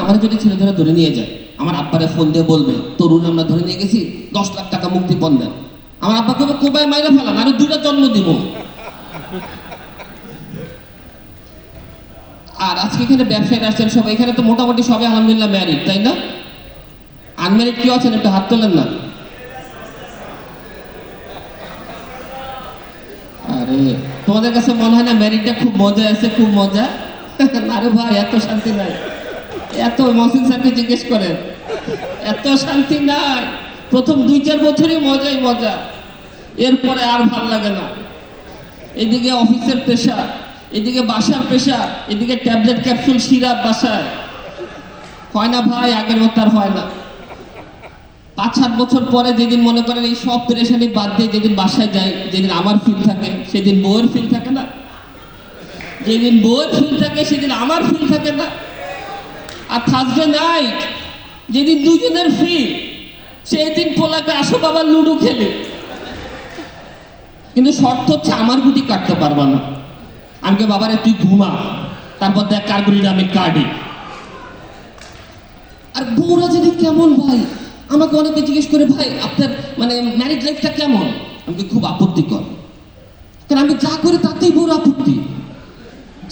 আমার যদি ছেলে ধরে নিয়ে যায়, আমার আব্বারে ফোন দিয়ে বলবে তরুণ আমরা ধরে নিয়ে গেছি, 10 লাখ টাকা মুক্তিপণ দেন। আমার আব্বাকে কোবায় মাইরা ফেলান, আরো 2টা জন্ম দিব। আর আজকে এখানে ব্যবসায়ী আসছেন সবাই, এখানে তো মোটামুটি সবাই আলহামদুলিল্লাহ ম্যারিড, তাই না? আনম্যারিড কেউ আছেন একটু হাত তোলেন না। আরে তোমাদের কাছে মনে হয় না ম্যারিডটা খুব মজা আছে, খুব মজা? আরে ভাই এত শান্তি নাই, এত মহসিন স্যারকে জিজ্ঞেস করেন, এত শান্তি নাই। প্রথম 2-4 বছরই মজাই মজা, এরপরে আর ভাল লাগে না। এদিকে অফিসের প্রেশার, এদিকে বাসার প্রেশার, এদিকে ট্যাবলেট ক্যাপসুল সিরাপ বাসায়। হয় না ভাই, আগের মতো আর হয় না। 5-7 বছর পরে যেদিন মনে করেন এই সব পেরেশানি বাদ দিয়ে যেদিন বাসায় যাই, যেদিন আমার ফিল থাকে সেদিন বউয়ের ফিল থাকে না, যেদিন বউয়ের ফিল থাকে সেদিন আমার ফিল থাকে না। আর থার্সডে নাইট যেদিন দুজনের ফিল, সেই দিন পোলাকে আসো বাবা লুডো খেলে। কিন্তু শর্ত হচ্ছে আমার গুটি কাটতে পারবা না। আমাকে বাবারে তুই ঘুমা, তারপর দেখ কার গুটিটা আমি কাটি। আর বউরা যদি কেমন ভাই, আমাকে অনেকে জিজ্ঞেস করে ভাই আপনার মানে ম্যারিড লাইফটা কেমন? আমাকে খুব আপত্তিকর, কারণ আমি যা করে তাতেই বউর আপত্তি,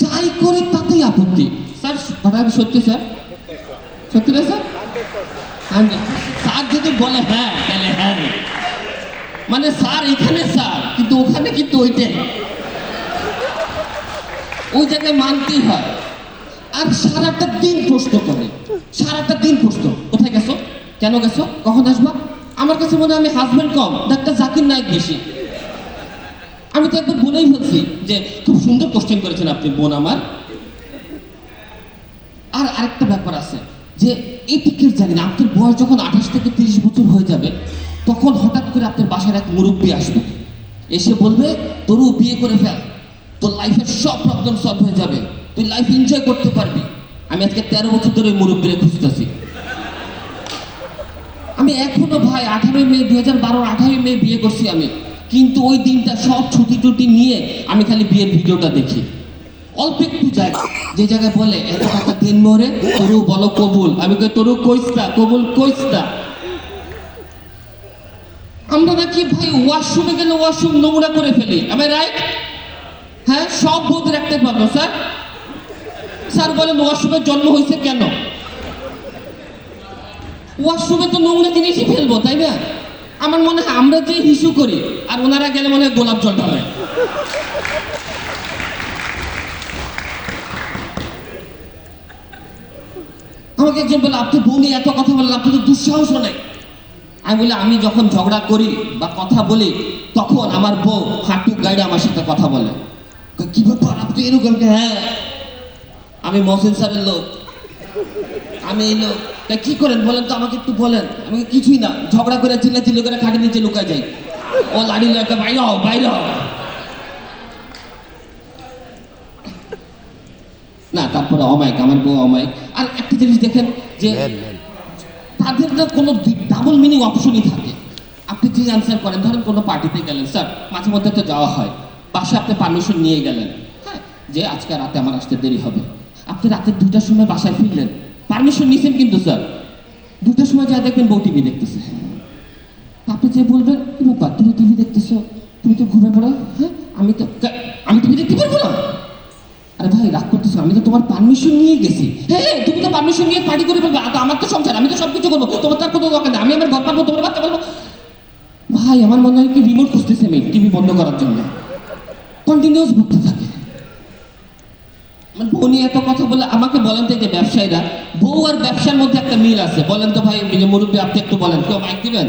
যাই করে তাতেই আপত্তি। স্যার কথা সত্যি স্যার, সত্যি না স্যার? স্যার যদি বলে হ্যাঁ তাহলে হ্যাঁ, মানে স্যার এখানে স্যার, কিন্তু ওখানে কিন্তু ওইটাই, ওই জায়গায় মানতেই হয়। আর সারাটা দিন প্রশ্ন করে, সারাটা দিন প্রশ্ন, কোথায় গেছো, কেন গেছো, কখন আসবা? আমার কাছে মনে হয় আমি হাজবেন্ড কম, ডাক্তার জাকির নায়ক বেশি। আমি তো একবার বলেই ফেলছি যে খুব সুন্দর কোশ্চেন করেছেন আপনি বোন আমার। আর আরেকটা ব্যাপার আছে যে এই টিকের জানি না, আপনার বয়স যখন 28 থেকে 30 বছর হয়ে যাবে, তখন হঠাৎ করে আপনার বাসার এক মুরব্বী আসবে, এসে বলবে তোর বিয়ে করে ফেল, তোর লাইফের সব প্রবলেম সলভ হয়ে যাবে, তুই লাইফ এনজয় করতে পারবি। আমি আজকে 13 বছর ধরে ওই মুরব্বীরে খুঁজতেছি। আমি এখনো ভাই 18 মে 2012 18 মে বিয়ে করছি আমি, কিন্তু ওই দিনটা সব ছুটি টুটি নিয়ে আমি খালি বিয়ের ভিডিওটা দেখি। অল্প একটু জায়গা, যে জায়গায় বলে এত টাকা দিন মরে তরু বলো কবুল, আমি কই তরু কইস্তা কবুল কইস্তা। আমরা নাকি ভাই ওয়াশরুমে গেলে ওয়াশরুম নোংরা করে ফেলি, আমি রাইট? হ্যাঁ, সব বোধ রাখতে পারবো স্যার। স্যার বলেন ওয়াশরুমের জন্ম হয়েছে কেন? ওয়াশরুমে তো নোংরা জিনিসই ফেলবো, তাই না? আমার মনে হয় আমরা যে ইস্যু করি, আর ওনারা গেলে মনে হয় গোলাপ জল ঢালে। আমাকে একজন বলে আপনি বউ নিয়ে এত কথা বলেন, আপনি তো দুঃসাহস নেই। আমি বলি আমি যখন ঝগড়া করি বা কথা বলি, তখন আমার বউ হাঁটু গাইডে আমার সাথে কথা বলে। কি ব্যাপার আপনি এরকম? হ্যাঁ, আমি মহসিন স্যারের লোক, আমি এই লোক। তাই কি করেন বলেন তো, আমাকে একটু বলেন। আমি কিছুই না, ঝগড়া করে চিল্লা করে খাটের নিচে লুকায় যাই। ও লাড়ি একটা বাইরে হও বাইরে হও না, তারপরে অমায়িক, আমার বউ অমায়িক। আর একটা জিনিস দেখেন যে তাদের না কোনো ডাবল মিনিং অপশনই থাকে। আপনি যে অ্যান্সার করেন, ধরেন কোনো পার্টিতে গেলেন, স্যার মাঝে মধ্যে তো যাওয়া হয়, বাসা আপনি পারমিশন নিয়ে গেলেন, হ্যাঁ, যে আজকে রাতে আমার আসতে দেরি হবে। আপনি রাতে 2টার সময় বাসায় ফিরলেন, পারমিশন নিয়েছেন কিন্তু স্যার, 2টার সময় যা দেখবেন বউ টিভি দেখতেছে। আপনি যে বলবেন রূপা তুমি টিভি দেখতেছো, তুমি তো ঘুরে পড়ো। হ্যাঁ, আমি টিভি দেখতে পারবো না। আরে ভাই রাগ করতেছো, আমি তো তোমার পারমিশন নিয়ে গেছি। হ্যাঁ, তুমি তো পারমিশন নিয়ে পার্টি করে ফেলবে, আমার তো সংসার, আমি তো সবকিছু করবো, তোমার তার কোনো দরকার নেই। আমি আমার ঘর পারবো, তোমার বাচ্চা পারবো। ভাই আমার মনে হয় কি রিমোট খুঁজতেছে আমি টিভি বন্ধ করার জন্য, কন্টিনিউস ঘুরতে থাকে। মানে বউ নিয়ে এত কথা বলে আমাকে বলেন তো, যে ব্যবসায়ীরা বউ আর ব্যবসার মধ্যে একটা মিল আছে, বলেন তো ভাই, মুরব্বী আপনি একটু বলেন, কেউ মাইক দিবেন?